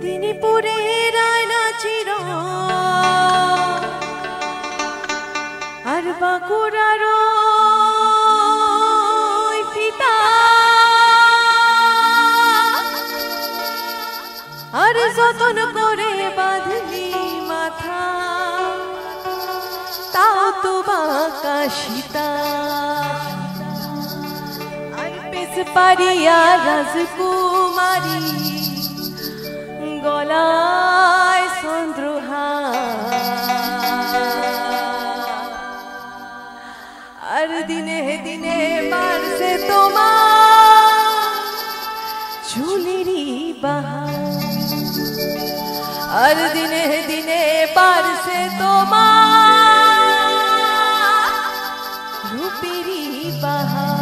মেদিনীপুরে রায়না চির আর বাঁকুড়ার ফিতা আর যতন করে বাঁধলি মাথা তাও তো বাঁকা সীতা আর পেশ পারিয়া রাজকুমারী গলায় চন্দ্রহার আর দিনে দিনে বাড়ছে তোমার চুলেরই বাহার আর দিনে দিনে বাড়ছে তোমার রূপেরই বাহার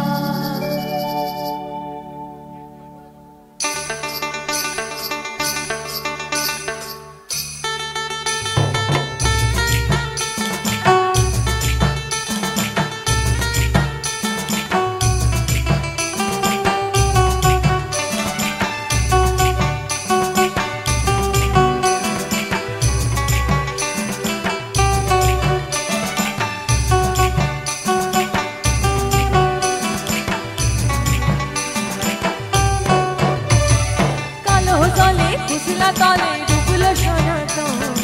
তলে ডুবলো সনাতন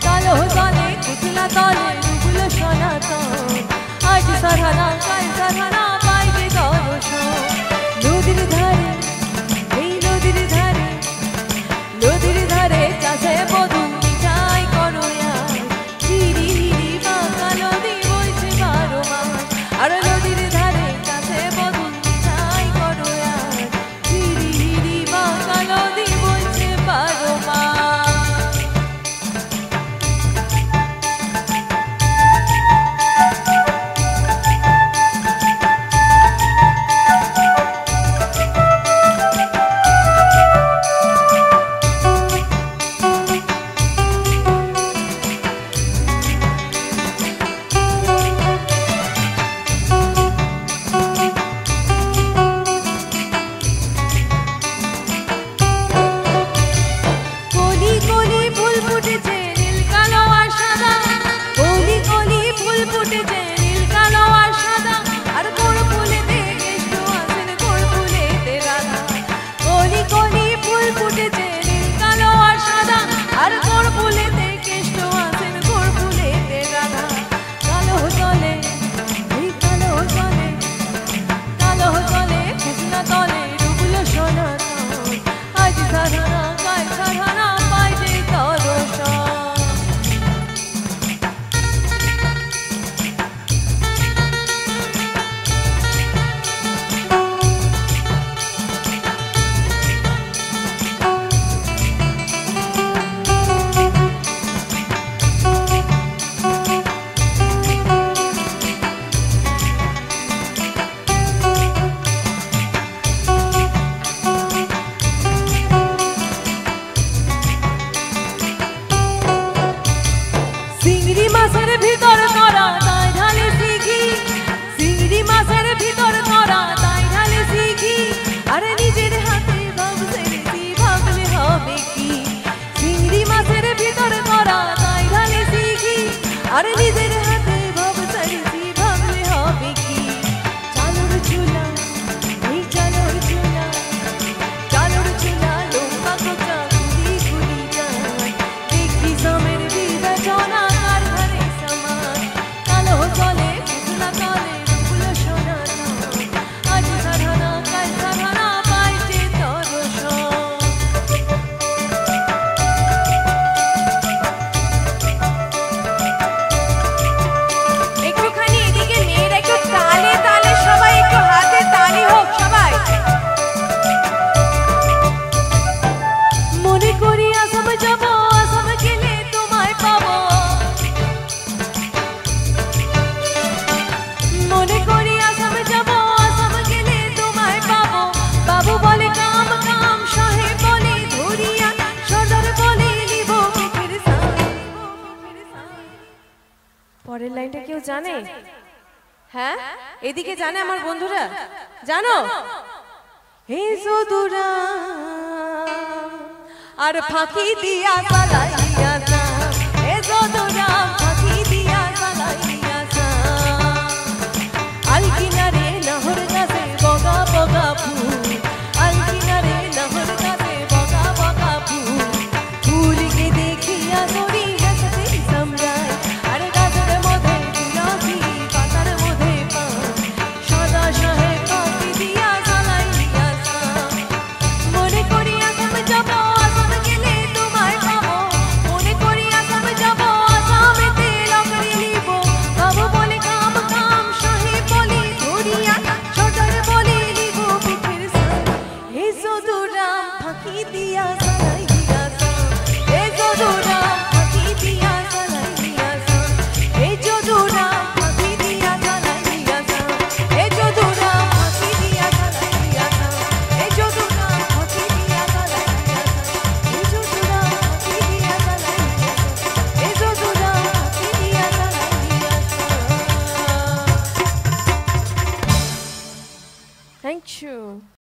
কালো তলে কুচলা তলে ডুবলো সনাতন আজ সারানা কাল সারানা পাইবে দর্শন নদীর ধারে এই নদীর ধারে চাষে বধূ চাই করো হিরি হিরি বাঁকা নদী বইছে 12 মাস আর নদীর ধারে চাষে বধূ চাই করো হিরি হিরি বাঁকা নদী বইছে 12 মাস আর নিজের হাতে ভাব সারিছি ভাবলে হবে কি চালুর চুলা এই চালুর চুলা লম্বা কোচা গুলি গুলি যায় দেখি সমের বিবেচনা কার ঘরে সমান কালো চলে কুচলা তলে ডুবলো সনাতন আজ সারানা কাল সারানা পাইছে দর্শন পরের লাইনটা কেউ জানে? হ্যাঁ, এদিকে জানে আমার বন্ধুরা? জানো? হে সুদূরা আর ফাঁকি দিয়া চালাইয়া যাও এ যদুরাম ফাঁকি দিয়া চালাইয়া যাও আলকিনারে নহর গাছে বগা বগা ফুল আলকিনারে নহর গাছে বগা বগা ফুল ফুলকে দেখিয়া করি হাসতে সামরাই আর গাছের মধ্যে তুলসী পাতার মধ্যে পান সদা সহে ফাঁকি দিয়া চালাইয়া যাও মনে করি আসাম যাব আসাম গেলে তোমায় পাবো মনে করি আসাম যাব আসামেতে লকড়ি নিব বাবু বলে কাম কাম সাহেব বলে ধরিয়া ছোটর বলে নিব পিঠের সাই হে যদুরাম ফাঁকি দিয়া চালাইয়া যাও হে যদুরাম ফাঁকি দিয়া চালাইয়া যাও হে যদুরাম ফাঁকি দিয়া চালাইয়া যাও হে যদুরাম ফাঁকি দিয়া চালাইয়া যাও হে যদুরাম ফাঁকি দিয়া চালাইয়া যাও হে যদুরাম ফাঁকি দিয়া চালাইয়া যাও হে যদুরাম ফাঁকি দিয়া চালাইয়া যাও Thank you.